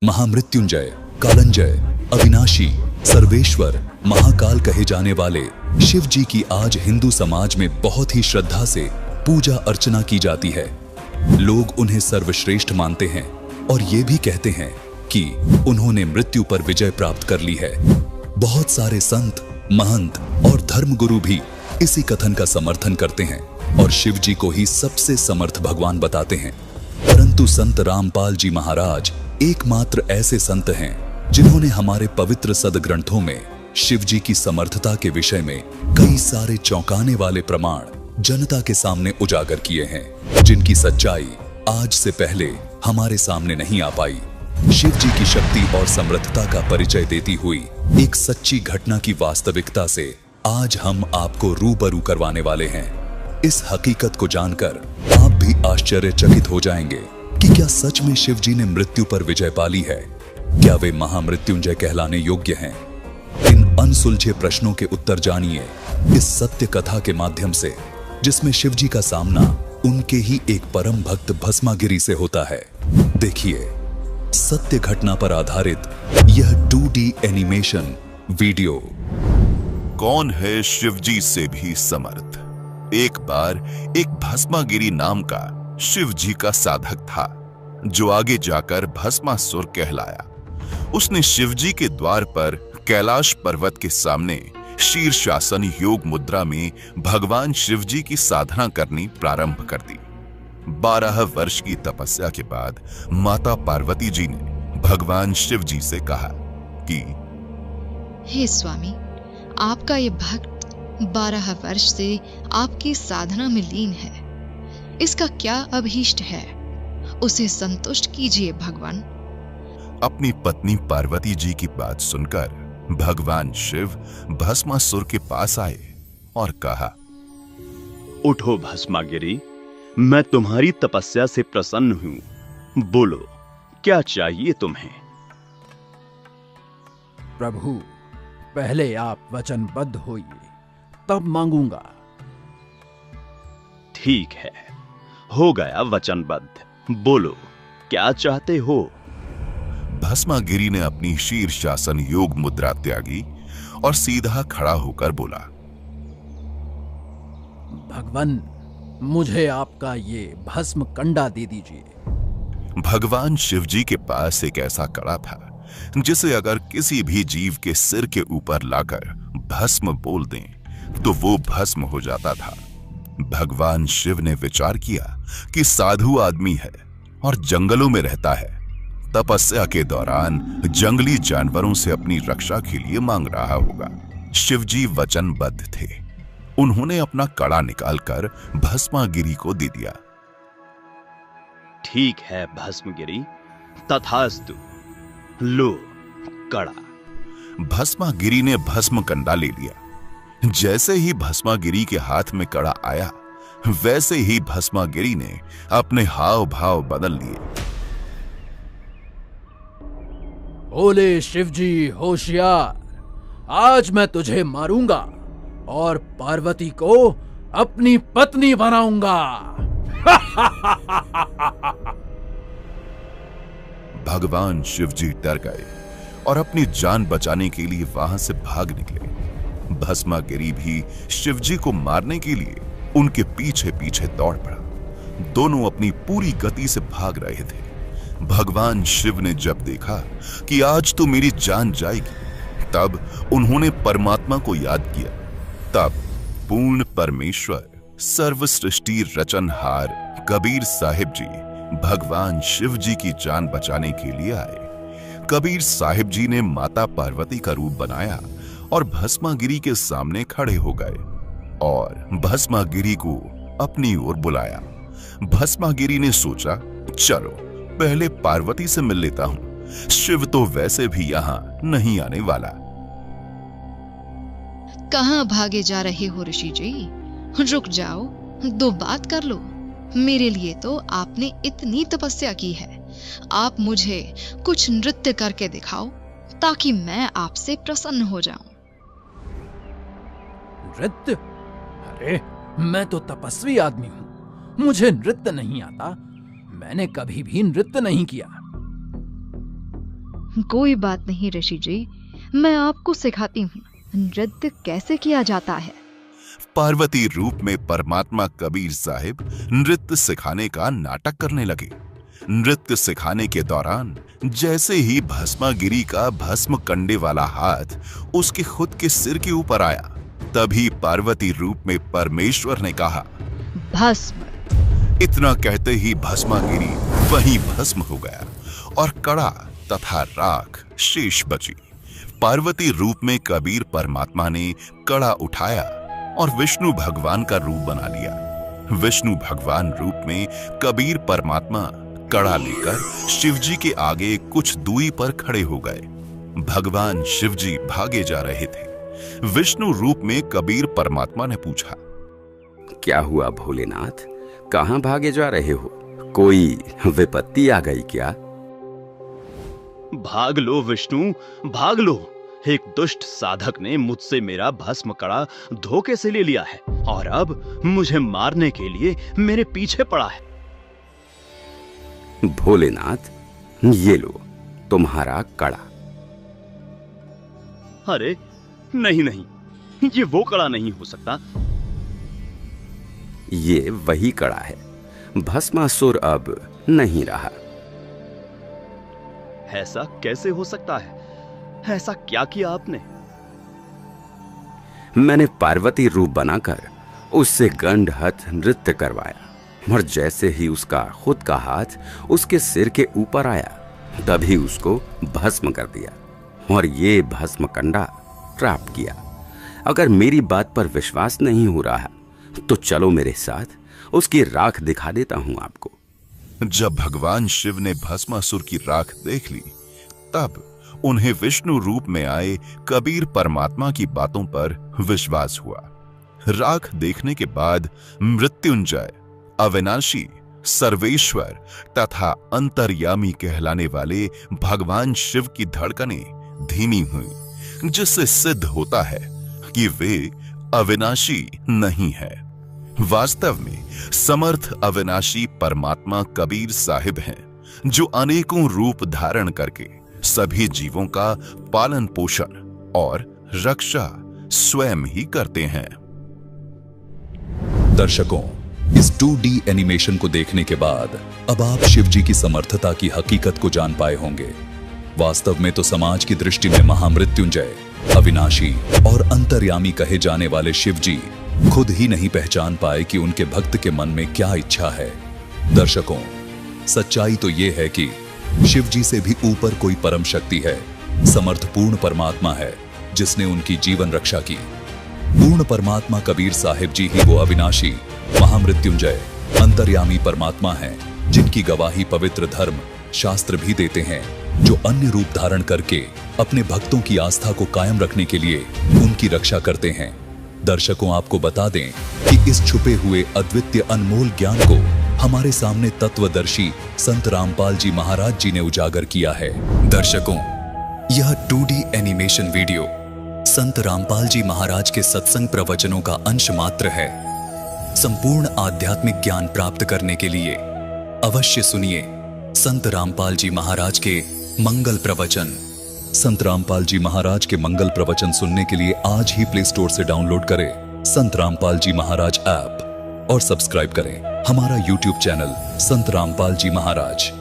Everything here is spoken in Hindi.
महामृत्युंजय, कालंजय, अविनाशी, सर्वेश्वर, महाकाल कहे जाने वाले शिव जी की आज हिंदू समाज में बहुत ही श्रद्धा से पूजा अर्चना की जाती है। लोग उन्हें सर्वश्रेष्ठ मानते हैं और ये भी कहते हैं कि उन्होंने मृत्यु पर विजय प्राप्त कर ली है। बहुत सारे संत, महंत और धर्मगुरु भी इसी कथन का समर्थन करते हैं और शिव जी को ही सबसे समर्थ भगवान बताते हैं। परंतु संत रामपाल जी महाराज एकमात्र ऐसे संत हैं जिन्होंने हमारे पवित्र सदग्रंथों में शिव जी की समर्थता के विषय में कई सारे चौंकाने वाले प्रमाण जनता के सामने उजागर किए हैं, जिनकी सच्चाई आज से पहले हमारे सामने नहीं आ पाई। शिव जी की शक्ति और समर्थता का परिचय देती हुई एक सच्ची घटना की वास्तविकता से आज हम आपको रूबरू करवाने वाले हैं। इस हकीकत को जानकर आप भी आश्चर्यचकित हो जाएंगे कि क्या सच में शिव जी ने मृत्यु पर विजय पाली है? क्या वे महामृत्युंजय कहलाने योग्य हैं? इन अनसुलझे प्रश्नों के उत्तर जानिए इस सत्य कथा के माध्यम से, जिसमें शिव जी का सामना उनके ही एक परम भक्त भस्मागिरी से होता है। देखिए सत्य घटना पर आधारित यह 2D एनिमेशन वीडियो। कौन है शिवजी से भी समर्थ? एक बार एक भस्मागिरी नाम का शिव जी का साधक था, जो आगे जाकर भस्मासुर कहलाया। उसने शिव जी के द्वार पर कैलाश पर्वत के सामने शीर्षासन योग मुद्रा में भगवान शिव जी की साधना करनी प्रारंभ कर दी। 12 वर्ष की तपस्या के बाद माता पार्वती जी ने भगवान शिव जी से कहा कि हे स्वामी, आपका ये भक्त 12 वर्ष से आपकी साधना में लीन है। इसका क्या अभीष्ट है, उसे संतुष्ट कीजिए भगवान। अपनी पत्नी पार्वती जी की बात सुनकर भगवान शिव भस्मासुर के पास आए और कहा, उठो भस्मागिरी, मैं तुम्हारी तपस्या से प्रसन्न हूं। बोलो, क्या चाहिए तुम्हें? प्रभु, पहले आप वचनबद्ध होइए, तब मांगूंगा। ठीक है, हो गया वचनबद्ध। बोलो, क्या चाहते हो? भस्मागिरी ने अपनी शीर्षासन योग मुद्रा त्यागी और सीधा खड़ा होकर बोला, भगवान, मुझे आपका ये भस्म कंडा दे दीजिए। भगवान शिव जी के पास एक ऐसा कड़ा था जिसे अगर किसी भी जीव के सिर के ऊपर लाकर भस्म बोल दें तो वो भस्म हो जाता था। भगवान शिव ने विचार किया कि साधु आदमी है और जंगलों में रहता है, तपस्या के दौरान जंगली जानवरों से अपनी रक्षा के लिए मांग रहा होगा। शिवजी वचनबद्ध थे। उन्होंने अपना कड़ा निकालकर भस्मागिरी को दे दिया। ठीक है भस्मगिरी, तथास्तु। लो कड़ा। भस्मागिरी ने भस्म कंडा ले लिया। जैसे ही भस्मागिरी के हाथ में कड़ा आया, वैसे ही भस्मागिरी ने अपने हाव भाव बदल लिए। बोले शिवजी होशियार, आज मैं तुझे मारूंगा और पार्वती को अपनी पत्नी बनाऊंगा। भगवान शिवजी डर गए और अपनी जान बचाने के लिए वहां से भाग निकले। भस्मागिरी भी शिवजी को मारने के लिए उनके पीछे पीछे दौड़ पड़ा। दोनों अपनी पूरी गति से भाग रहे थे। भगवान शिव ने जब देखा कि आज तो मेरी जान जाएगी, तब उन्होंने परमात्मा को याद किया। तब पूर्ण परमेश्वर, सर्व सृष्टि रचनहार कबीर साहिब जी भगवान शिव जी की जान बचाने के लिए आए। कबीर साहिब जी ने माता पार्वती का रूप बनाया और भस्मागिरी के सामने खड़े हो गए और भस्मागिरी को अपनी ओर बुलाया। भस्मागिरी ने सोचा, चलो पहले पार्वती से मिल लेता हूं, शिव तो वैसे भी यहां नहीं आने वाला। कहां भागे जा रहे हो ऋषि जी? रुक जाओ, दो बात कर लो। मेरे लिए तो आपने इतनी तपस्या की है, आप मुझे कुछ नृत्य करके दिखाओ ताकि मैं आपसे प्रसन्न हो जाऊं। नृत्य? अरे, मैं तो तपस्वी आदमी हूं, मुझे नृत्य नहीं आता। मैंने कभी भी नृत्य नहीं किया। कोई बात नहीं ऋषि जी, मैं आपको सिखाती हूँ नृत्य कैसे किया जाता है। पार्वती रूप में परमात्मा कबीर साहिब नृत्य सिखाने का नाटक करने लगे। नृत्य सिखाने के दौरान जैसे ही भस्मागिरी का भस्म कंडे वाला हाथ उसके खुद के सिर के ऊपर आया, तभी पार्वती रूप में परमेश्वर ने कहा, भस्म। इतना कहते ही भस्मागिरी वहीं भस्म हो गया और कड़ा तथा राख शेष बची। पार्वती रूप में कबीर परमात्मा ने कड़ा उठाया और विष्णु भगवान का रूप बना लिया। विष्णु भगवान रूप में कबीर परमात्मा कड़ा लेकर शिवजी के आगे कुछ दूरी पर खड़े हो गए। भगवान शिवजी भागे जा रहे थे। विष्णु रूप में कबीर परमात्मा ने पूछा, क्या हुआ भोलेनाथ, कहां भागे जा रहे हो? कोई विपत्ति आ गई क्या? भाग लो विष्णु, भाग लो। एक दुष्ट साधक ने मुझसे मेरा भस्म कड़ा धोखे से ले लिया है और अब मुझे मारने के लिए मेरे पीछे पड़ा है। भोलेनाथ, ये लो तुम्हारा कड़ा। अरे नहीं नहीं, ये वो कड़ा नहीं हो सकता। ये वही कड़ा है। भस्मासुर अब नहीं रहा। ऐसा कैसे हो सकता है? ऐसा क्या किया आपने? मैंने पार्वती रूप बनाकर उससे गंडहत नृत्य करवाया और जैसे ही उसका खुद का हाथ उसके सिर के ऊपर आया, तभी उसको भस्म कर दिया और ये भस्म कंडा प्राप्त किया। अगर मेरी बात पर विश्वास नहीं हो रहा तो चलो मेरे साथ, उसकी राख दिखा देता हूं आपको। जब भगवान शिव ने भस्मासुर की राख देख ली, तब उन्हें विष्णु रूप में आए कबीर परमात्मा की बातों पर विश्वास हुआ। राख देखने के बाद मृत्युंजय, अविनाशी, सर्वेश्वर तथा अंतर्यामी कहलाने वाले भगवान शिव की धड़कनें धीमी हुई, जिससे सिद्ध होता है कि वे अविनाशी नहीं है। वास्तव में समर्थ अविनाशी परमात्मा कबीर साहिब हैं, जो अनेकों रूप धारण करके सभी जीवों का पालन पोषण और रक्षा स्वयं ही करते हैं। दर्शकों, इस 2D एनिमेशन को देखने के बाद अब आप शिवजी की समर्थता की हकीकत को जान पाए होंगे। वास्तव में तो समाज की दृष्टि में महामृत्युंजय, अविनाशी और अंतर्यामी कहे जाने वाले शिवजी खुद ही नहीं पहचान पाए कि उनके भक्त के मन में क्या इच्छा है। दर्शकों, सच्चाई तो यह है कि शिवजी से भी ऊपर कोई परम शक्ति है, समर्थपूर्ण परमात्मा है, जिसने उनकी जीवन रक्षा की। पूर्ण परमात्मा कबीर साहिब जी ही वो अविनाशी, महामृत्युंजय, अंतर्यामी परमात्मा हैं, जिनकी गवाही पवित्र धर्म शास्त्र भी देते हैं, जो अन्य रूप धारण करके अपने भक्तों की आस्था को कायम रखने के लिए उनकी रक्षा करते हैं। दर्शकों, आपको बता दें कि इस छुपे हुए अद्वितीय अनमोल ज्ञान को हमारे सामने तत्वदर्शी संत रामपाल जी महाराज जी ने उजागर किया है। दर्शकों, यह 2D एनिमेशन वीडियो संत रामपाल जी महाराज के सत्संग प्रवचनों का अंश मात्र है। संपूर्ण आध्यात्मिक ज्ञान प्राप्त करने के लिए अवश्य सुनिए संत रामपाल जी महाराज के मंगल प्रवचन। संत रामपाल जी महाराज के मंगल प्रवचन सुनने के लिए आज ही प्ले स्टोर से डाउनलोड करें संत रामपाल जी महाराज ऐप और सब्सक्राइब करें हमारा YouTube चैनल संत रामपाल जी महाराज।